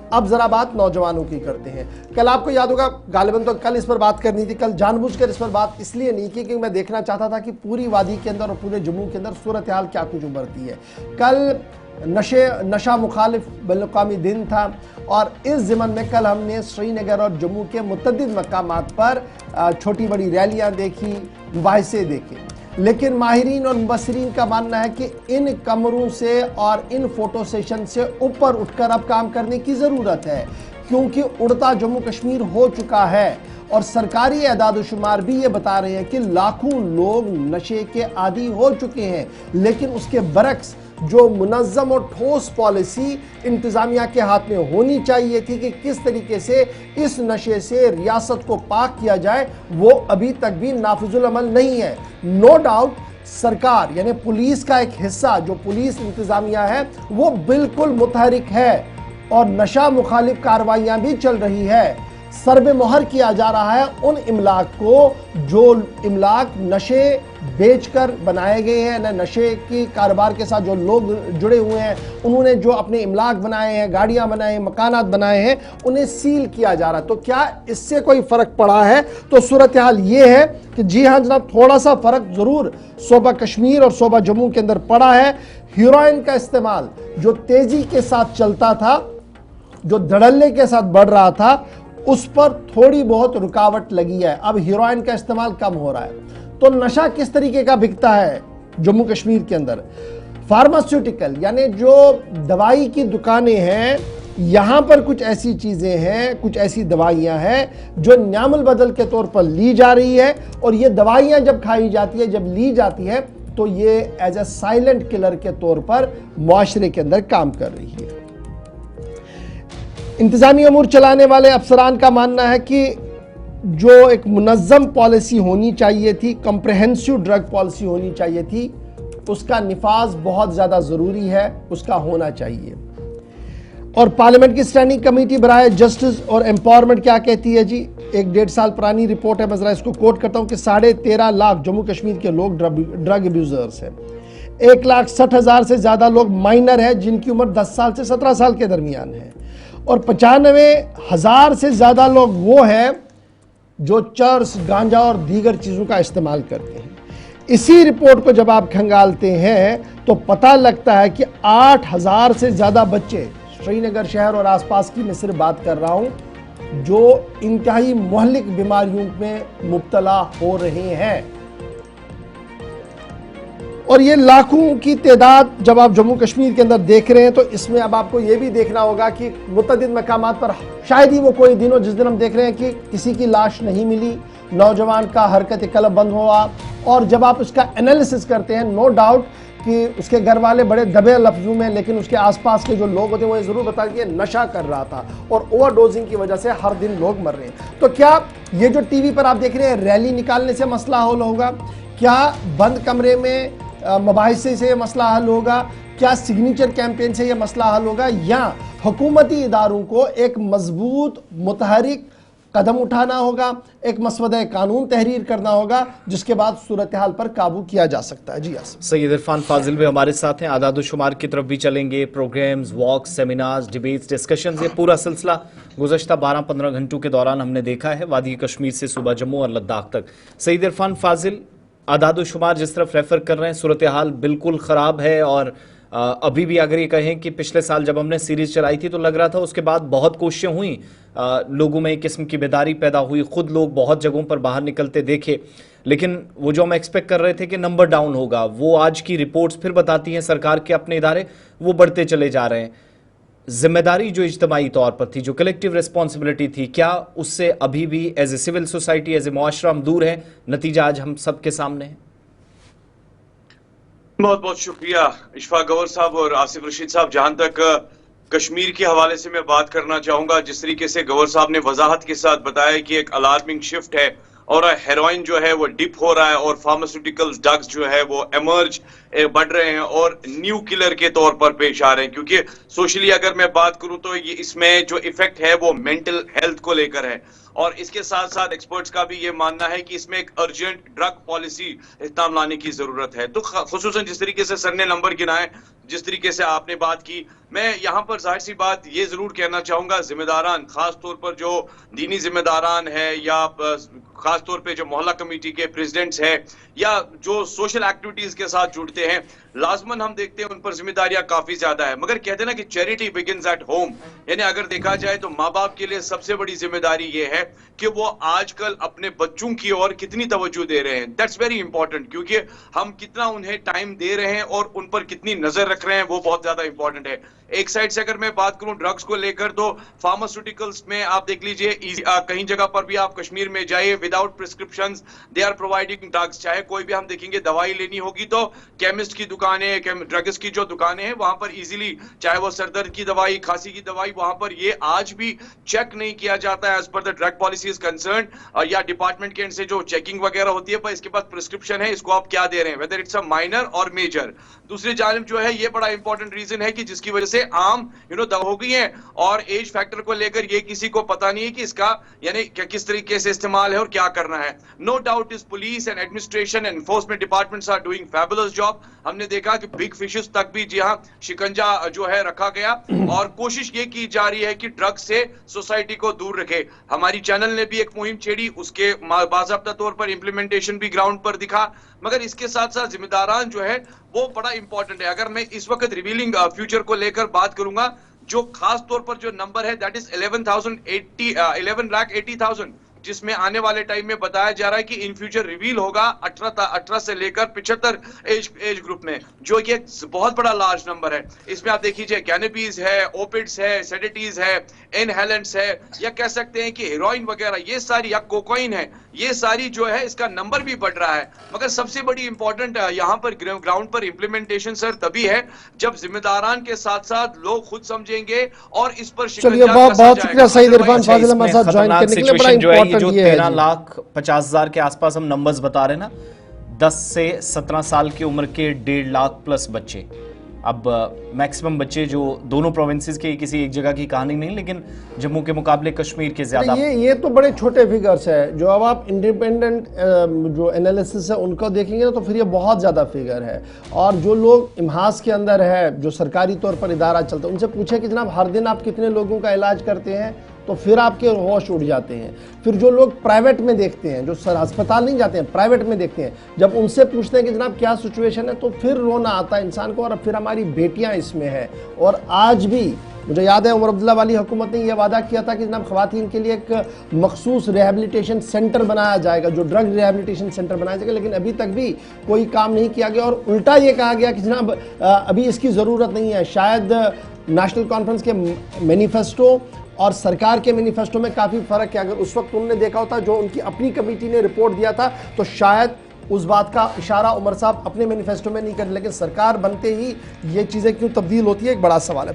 अब जरा बात नौजवानों की करते हैं। कल आपको याद होगा, गालिबन तो कल इस पर बात करनी थी, कल जानबूझकर इस पर बात इसलिए नहीं की क्योंकि मैं देखना चाहता था कि पूरी वादी के अंदर और पूरे जम्मू के अंदर सूरत हाल क्या कुछ उभरती है। कल नशा मुखालिफ बैनुल-अक़वामी दिन था और इस ज़िमन में कल हमने श्रीनगर और जम्मू के मुतअद्दिद मकामात पर छोटी बड़ी रैलियां देखी, मुबाहिसे देखे। लेकिन माहिरीन और मुबस्सिरीन का मानना है कि इन कमरों से और इन फोटो सेशन से ऊपर उठकर अब काम करने की ज़रूरत है, क्योंकि उड़ता जम्मू कश्मीर हो चुका है और सरकारी एदाद-ओ-शुमार भी ये बता रहे हैं कि लाखों लोग नशे के आदी हो चुके हैं। लेकिन उसके बरक्स जो मुनज़्ज़म और ठोस पॉलिसी इंतज़ामिया के हाथ में होनी चाहिए थी कि किस तरीके से इस नशे से रियासत को पाक किया जाए, वो अभी तक भी नाफिजुल अमल नहीं है। नो डाउट सरकार यानी पुलिस का एक हिस्सा जो पुलिस इंतज़ामिया है वो बिल्कुल मुतहरिक है और नशा मुखालिफ कार्रवाइयाँ भी चल रही है। सर्वे मोहर किया जा रहा है उन इमलाक को जो इमलाक नशे बेचकर बनाए गए हैं, न नशे की कारोबार के साथ जो लोग जुड़े हुए हैं, उन्होंने जो अपने इमलाक बनाए हैं, गाड़ियां बनाए हैं, मकानात बनाए हैं, उन्हें सील किया जा रहा है। तो क्या इससे कोई फ़र्क पड़ा है? तो सूरत हाल ये है कि जी हाँ जनाब, थोड़ा सा फ़र्क ज़रूर सूबा कश्मीर और सूबा जम्मू के अंदर पड़ा है। हीरोइन का इस्तेमाल जो तेज़ी के साथ चलता था, जो धड़ल्ले के साथ बढ़ रहा था, उस पर थोड़ी बहुत रुकावट लगी है। अब हीरोइन का इस्तेमाल कम हो रहा है। तो नशा किस तरीके का बिकता है जम्मू कश्मीर के अंदर? फार्मास्यूटिकल यानी जो दवाई की दुकानें हैं, यहाँ पर कुछ ऐसी चीज़ें हैं, कुछ ऐसी दवाइयाँ हैं जो न्यामुल बदल के तौर पर ली जा रही है और ये दवाइयाँ जब खाई जाती है, जब ली जाती है, तो ये एज ए साइलेंट किलर के तौर पर मुआशरे के अंदर काम कर रही है। इंतज़ामी अमूर चलाने वाले अफसरान का मानना है कि जो एक मुनज़्ज़म पॉलिसी होनी चाहिए थी, कम्प्रहेंसिव ड्रग पॉलिसी होनी चाहिए थी, उसका निफाज बहुत ज़्यादा ज़रूरी है, उसका होना चाहिए। और पार्लियामेंट की स्टैंडिंग कमेटी बराए जस्टिस और एम्पावरमेंट क्या कहती है जी? 1-1.5 साल पुरानी रिपोर्ट है, मैं ज़रा इसको कोट करता हूँ कि 13.5 लाख जम्मू कश्मीर के लोग ड्रग अब्यूज़र्स हैं। 1,60,000 से ज़्यादा लोग माइनर हैं जिनकी उम्र 10 साल से 17 साल के दरमियान है और 95,000 से ज़्यादा लोग वो हैं जो चर्स, गांजा और दीगर चीज़ों का इस्तेमाल करते हैं। इसी रिपोर्ट को जब आप खंगालते हैं तो पता लगता है कि 8,000 से ज़्यादा बच्चे श्रीनगर शहर और आसपास की मैं सिर्फ बात कर रहा हूं जो इंतहाई मुहल्लिक बीमारियों में मुब्तला हो रहे हैं। और ये लाखों की तादाद जब आप जम्मू कश्मीर के अंदर देख रहे हैं तो इसमें अब आपको ये भी देखना होगा कि मुतअद्दिद मकामात पर शायद ही वो कोई दिन हो जिस दिन हम देख रहे हैं कि किसी की लाश नहीं मिली, नौजवान का हरकत कलब बंद हुआ। और जब आप उसका एनालिसिस करते हैं, नो डाउट कि उसके घर वाले बड़े दबे लफ्जों में, लेकिन उसके आसपास के जो लोग होते हैं वो ज़रूर बताते कि नशा कर रहा था और ओवरडोजिंग की वजह से हर दिन लोग मर रहे हैं। तो क्या ये जो टीवी पर आप देख रहे हैं रैली निकालने से मसला हल होगा? क्या बंद कमरे में मुबाहिसे से ये मसला हल होगा? क्या सिग्नेचर कैंपेन से ये मसला हल होगा? या हुकूमती इदारों को एक मजबूत मुतहरिक कदम उठाना होगा, एक मसवदा कानून तहरीर करना होगा जिसके बाद सूरत हाल पर काबू किया जा सकता है? जी आसिफ। सैयद इरफान फाजिल भी हमारे साथ हैं, आदाद शुमार की तरफ भी चलेंगे, प्रोग्राम्स, वॉक्स, सेमिनार्स, डिबेट्स, डिस्कशंस, ये पूरा सिलसिला गुज़श्ता 12-15 घंटों के दौरान हमने देखा है वादी कश्मीर से सूबा जम्मू और लद्दाख तक। सैयद इरफान फाजिल, आदाद शुमार जिस तरफ रेफर कर रहे हैं, सूरत हाल बिल्कुल ख़राब है और अभी भी अगर ये कहें कि पिछले साल जब हमने सीरीज़ चलाई थी तो लग रहा था उसके बाद बहुत कोशिशें हुई, लोगों में एक किस्म की बेदारी पैदा हुई, खुद लोग बहुत जगहों पर बाहर निकलते देखे, लेकिन वो जो हम एक्सपेक्ट कर रहे थे कि नंबर डाउन होगा, वो आज की रिपोर्ट्स फिर बताती हैं सरकार के अपने इदारे वो बढ़ते चले जा रहे हैं। जिम्मेदारी जो इज्तमाही तौर पर थी, जो कलेक्टिव रिस्पॉन्सिबिलिटी थी, क्या उससे अभी भी as a civil society, as a मुआशरा हम दूर हैं? नतीजा आज हम सबके सामने है। बहुत बहुत शुक्रिया इशफाक गवर साहब और आसिफ रशीद साहब। जहां तक कश्मीर के हवाले से मैं बात करना चाहूंगा, जिस तरीके से गवर साहब ने वजाहत के साथ बताया कि एक अलार्मिंग शिफ्ट है और हेरोइन जो है वो डिप हो रहा है और फार्मास्यूटिकल्स ड्रग्स जो है वो एमर्ज बढ़ रहे हैं और न्यू किलर के तौर पर पेश आ रहे हैं। क्योंकि सोशली अगर मैं बात करूं तो ये इसमें जो इफेक्ट है वो मेंटल हेल्थ को लेकर है और इसके साथ साथ एक्सपर्ट्स का भी ये मानना है कि इसमें एक अर्जेंट ड्रग पॉलिसी इख्तियाम लाने की जरूरत है। तो खुसूसन जिस तरीके से सर ने नंबर गिनाए, जिस तरीके से आपने बात की, मैं यहाँ पर जाहिर सी बात ये जरूर कहना चाहूंगा, जिम्मेदारान खास तौर पर जो दीनी जिम्मेदारान है या खास तौर पे जो मोहल्ला कमेटी के प्रेसिडेंट्स हैं या जो सोशल एक्टिविटीज के साथ जुड़ते हैं, लाजमन हम देखते हैं उन पर जिम्मेदारियां काफी ज्यादा है। मगर कहते हैं ना कि चैरिटी बिगिंस एट होम, यानी अगर देखा जाए तो माँ बाप के लिए सबसे बड़ी जिम्मेदारी ये है कि वो आजकल अपने बच्चों की ओर कितनी तवज्जो दे रहे हैं। दैट्स वेरी इंपॉर्टेंट, क्योंकि हम कितना उन्हें टाइम दे रहे हैं और उन पर कितनी नजर रख रहे हैं वो बहुत ज्यादा इंपॉर्टेंट है। एक साइड से अगर मैं बात करूं ड्रग्स को लेकर, तो फार्मास्यूटिकल्स में आप देख लीजिए, कहीं जगह पर भी आप कश्मीर में जाइए, without prescriptions they are providing drugs. चाहे कोई भी हम देखेंगे दवाई लेनी होगी तो केमिस्ट की दुकानें, ड्रग्स की जो दुकानें हैं वहां पर इजीली, चाहे वो सरदर्द की दवाई, खांसी की दवाई, वहां पर ये आज भी चेक नहीं किया जाता है as per the drug policy is concern, या डिपार्टमेंट के एंड से जो चेकिंग वगैरह होती है, पर इसके पास प्रिस्क्रिप्शन है, इसको आप क्या दे रहे हैं, वेदर इट्स अ माइनर और मेजर। दूसरी जानिब जो है ये बड़ा इंपॉर्टेंट रीजन है कि जिसकी वजह से आम दवा हो गई है और एज फैक्टर को लेकर ये किसी को पता नहीं है कि इसका यानी किस तरीके से इस्तेमाल है और क्या करना है। No doubt is police and administration and enforcement departments are doing fabulous job. हमने देखा कि बिग फिशेस तक भी जी हाँ शिकंजा जो है रखा गया और कोशिश ये की जा रही है कि ड्रग्स से सोसाइटी को दूर रखे। हमारी चैनल ने भी एक मुहिम छेड़ी, उसके बाज़ाब्ता तौर पर इंप्लीमेंटेशन भी ग्राउंड पर दिखा। मगर इसके साथ साथ जिम्मेदारान जो है वो बड़ा इंपॉर्टेंट है। अगर मैं इस वक्त रिवीलिंग फ्यूचर को लेकर बात करूंगा, जो खास तौर पर जो नंबर है दैट इज 11,80,000, जिसमें आने वाले टाइम में बताया जा रहा है कि इन फ्यूचर रिवील होगा 18 से लेकर 75 एज ग्रुप में, जो कि एक बहुत बड़ा लार्ज नंबर है। इसमें आप देखिए कैनबीज है, ओपिड्स है, सेडेटिव्स है, इनहेलेंट्स है, या कह सकते हैं कि हेरोइन वगैरह, ये सारी, या कोकाइन है, ये सारी जो है इसका नंबर भी बढ़ रहा है। मगर सबसे बड़ी इंपॉर्टेंट यहाँ पर ग्राउंड पर इंप्लीमेंटेशन सर तभी है जब जिम्मेदारान के साथ साथ लोग खुद समझेंगे और इस पर चलिए बहुत शुक्रिया सईद इरफान फाजिल हमारे साथ ज्वाइन करने के लिए। बड़ा इंपॉर्टेंट जो 13,50,000 के आसपास हम नंबर्स बता रहे हैं ना, 10 से 17 साल की उम्र के 1.5 लाख प्लस बच्चे। अब मैक्सिमम बच्चे जो दोनों प्रोविंसेस के, किसी एक जगह की कहानी नहीं, लेकिन जम्मू के मुकाबले कश्मीर के ज्यादा। ये तो बड़े छोटे फिगर्स है, जो अब आप इंडिपेंडेंट जो एनालिसिस है उनको देखेंगे ना तो फिर ये बहुत ज़्यादा फिगर है। और जो लोग इम्हास के अंदर है, जो सरकारी तौर पर इदारा चलता है, उनसे पूछे कि जनाब हर दिन आप कितने लोगों का इलाज करते हैं, तो फिर आपके होश उड़ जाते हैं। फिर जो लोग प्राइवेट में देखते हैं, जो अस्पताल नहीं जाते हैं, प्राइवेट में देखते हैं, जब उनसे पूछते हैं कि जनाब क्या सिचुएशन है, तो फिर रोना आता है इंसान को। और फिर हमारी बेटियां इसमें हैं। और आज भी मुझे याद है उमर अब्दुल्ला वाली हुकूमत ने यह वादा किया था कि जनाब ख़वातीन के लिए एक मखसूस रिहैबिलिटेशन सेंटर बनाया जाएगा, जो ड्रग रिहैबिलिटेशन सेंटर बनाया जाएगा, लेकिन अभी तक भी कोई काम नहीं किया गया। और उल्टा ये कहा गया कि जनाब अभी इसकी ज़रूरत नहीं है। शायद नेशनल कॉन्फ्रेंस के मैनिफेस्टो और सरकार के मैनिफेस्टो में काफ़ी फ़र्क है। अगर उस वक्त उन्होंने देखा होता जो उनकी अपनी कमेटी ने रिपोर्ट दिया था, तो शायद उस बात का इशारा उमर साहब अपने मैनिफेस्टो में नहीं कर, लेकिन सरकार बनते ही ये चीज़ें क्यों तब्दील होती है, एक बड़ा सवाल है।